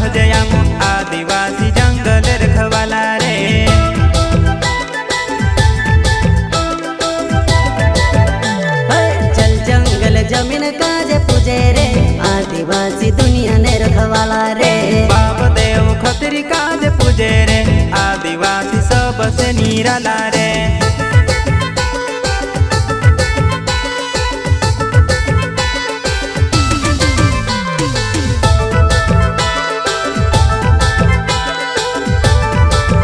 भुजयामो आदिवासी जंगल रखवाला रे। चल जंगल जमीन काज पूजे रे आदिवासी दुनिया ने रखवाला रे। बाप देव खतरी काज पूजे रे आदिवासी सबसे निराला रे।